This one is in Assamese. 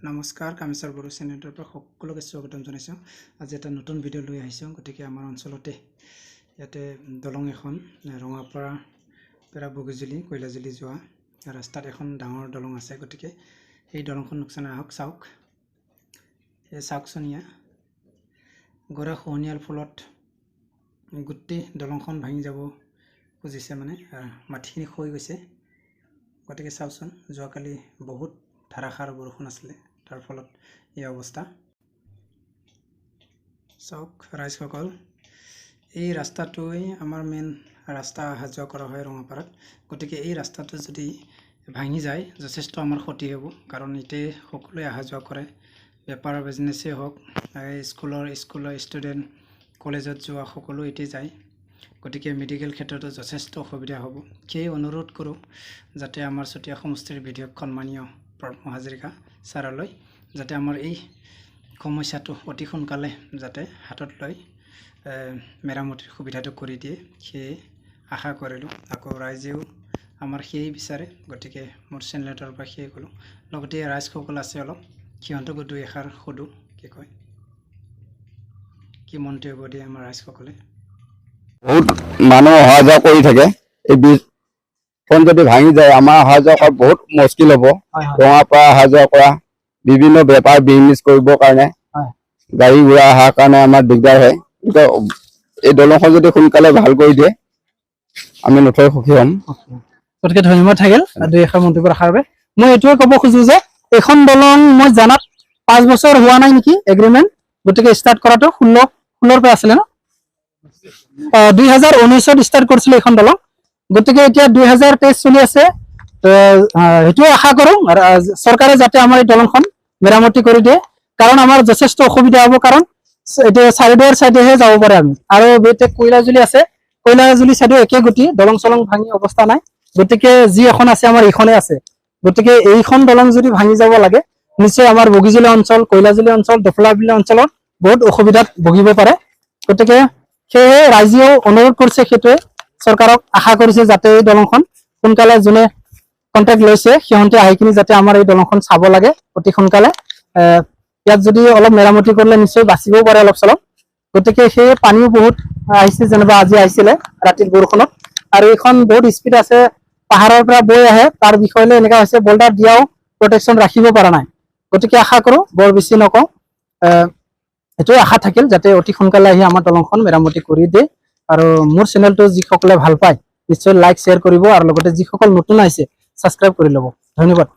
নমস্কাৰ কামেশ্বৰ বড়ো চেনেলৰ পৰা সকলোকে স্বাগতম জনাইছোঁ। আজি এটা নতুন ভিডিঅ' লৈ আহিছোঁ। গতিকে আমাৰ অঞ্চলতে ইয়াতে দলং এখন ৰঙাপাৰা পৰা বগীজুলি কৈলাজুলি যোৱা ৰাস্তাত এখন ডাঙৰ দলং আছে। গতিকে এই দলংখন নোকচান আহক চাওক। এই চাওকচোনীয়া গৰা খহনীয়াৰ ফলত গোটেই দলংখন ভাঙি যাব খুজিছে, মানে মাটিখিনি খহি গৈছে। গতিকে চাওকচোন, যোৱাকালি বহুত ধাৰাসাৰ বৰষুণ আছিলে, তাৰ ফলত এই অৱস্থা। চাওক ৰাইজসকল, এই ৰাস্তাটোৱে আমাৰ মেইন ৰাস্তা অহা যোৱা কৰা হয় ৰঙাপাৰাত। গতিকে এই ৰাস্তাটো যদি ভাঙি যায় যথেষ্ট আমাৰ ক্ষতি হ'ব, কাৰণ ইয়াতে সকলোৱে অহা যোৱা কৰে, বেপাৰ বিজনেছেই হওক, স্কুলৰ ষ্টুডেণ্ট, কলেজত যোৱা সকলো এতে যায়। গতিকে মেডিকেল ক্ষেত্ৰতো যথেষ্ট অসুবিধা হ'ব। সেয়ে অনুৰোধ কৰোঁ যাতে আমাৰ চতিয়া সমষ্টিৰ বিধায়ক সন্মানীয় প্ৰমোদ হাজৰিকা ছাৰলৈ যাতে আমাৰ এই সমস্যাটো অতি সোনকালে যাতে হাতত লৈ মেৰামতিৰ সুবিধাটো কৰি দিয়ে, সেয়ে আশা কৰিলোঁ। আকৌ ৰাইজেও আমাৰ সেয়ে বিচাৰে। গতিকে মোৰ চেনেলৰ পৰা সেয়ে ক'লোঁ। লগতে ৰাইজসকল আছে অলপ, সিহঁতকো দুই এষাৰ সোধোঁ কি কয়, কি মন্তব্য দিয়ে আমাৰ ৰাইজসকলে। বহুত মানুহ অহা যোৱা কৰি থাকে, এই ব্ৰিজখন যদি ভাঙি যায় আমাৰ অহা যোৱা কৰা বহুত মুস্কিল হ'ব। ৰঙাৰ পৰা অহা যোৱা কৰা, বিভিন্ন বেপাৰ বিজনেছ কৰিবৰ কাৰণে গাড়ী ঘোঁৰা অহাৰ কাৰণে আমাৰ দিগদাৰ হয়। এই দলংখন যদি সোনকালে ভাল কৰি দিয়ে আমি নথৈ সুখী হ'ম। গতিকে ধন্যবাদ থাকিল দুই এষাৰ মন্তব্য ৰখাৰ বাবে। মই এইটোৱে ক'ব খোজো যে এইখন দলং মই জানাত 5 বছৰ হোৱা নাই নেকি এগ্ৰিমেণ্ট। গতিকে ষ্টাৰ্ট কৰাটো 16 পৰা আছিলে ন, 2019ত ষ্টাৰ্ট কৰিছিলে এইখন দলং। গতিকে এতিয়া 2023 চলি আছে। সেইটোৱে আশা কৰোঁ চৰকাৰে যাতে আমাৰ এই দলংখন মেৰামতি কৰি দিয়ে, কাৰণ আমাৰ যথেষ্ট অসুবিধা হ'ব। কাৰণ এতিয়া চাইডৰ চাইডেহে যাব পাৰে আমি, আৰু এতিয়া কৈলাজুলি আছে, কৈলাজুলি চাইডেও একে গতি, দলং চলং ভাঙি অৱস্থা নাই। গতিকে যি এখন আছে আমাৰ এইখনে আছে। গতিকে এইখন দলং যদি ভাঙি যাব লাগে নিশ্চয় আমাৰ বগীজুলি অঞ্চল, কৈলাজুলি অঞ্চল, দফলাবিলি অঞ্চলত বহুত অসুবিধাত ভুগিব পাৰে। গতিকে সেয়েহে ৰাইজেও অনুৰোধ কৰিছে, সেইটোৱে চৰকাৰক আশা কৰিছে যাতে এই দলংখন সোনকালে যোনে কণ্টেক্ট লৈছে সিহঁতে আহি কিনি যাতে আমাৰ এই দলংখন চাব লাগে অতি সোনকালে। ইয়াত যদি অলপ মেৰামতি কৰিলে নিশ্চয় বাচিবও পাৰে অলপ চলপ। গতিকে সেই পানীও বহুত আহিছে, যেনিবা আজি আহিছিলে ৰাতিৰ বৰষুণত, আৰু এইখন বহুত স্পীড আছে, পাহাৰৰ পৰা বৈ আহে। তাৰ বিষয়লৈ এনেকুৱা হৈছে বল্ডাৰ দিয়াও প্ৰটেকশ্যন ৰাখিব পৰা নাই। গতিকে আশা কৰোঁ, বৰ বেছি নকওঁ, এইটোৱে আশা থাকিল যাতে অতি সোনকালে আহি আমাৰ দলংখন মেৰামতি কৰি দিয়ে। আৰু মোৰ চেনেলটো যিসকলে ভাল পায় নিশ্চয় লাইক শ্বেয়াৰ কৰিব, আৰু লগতে যিসকল নতুন আহিছে ছাবস্ক্ৰাইব কৰি ল'ব। ধন্যবাদ।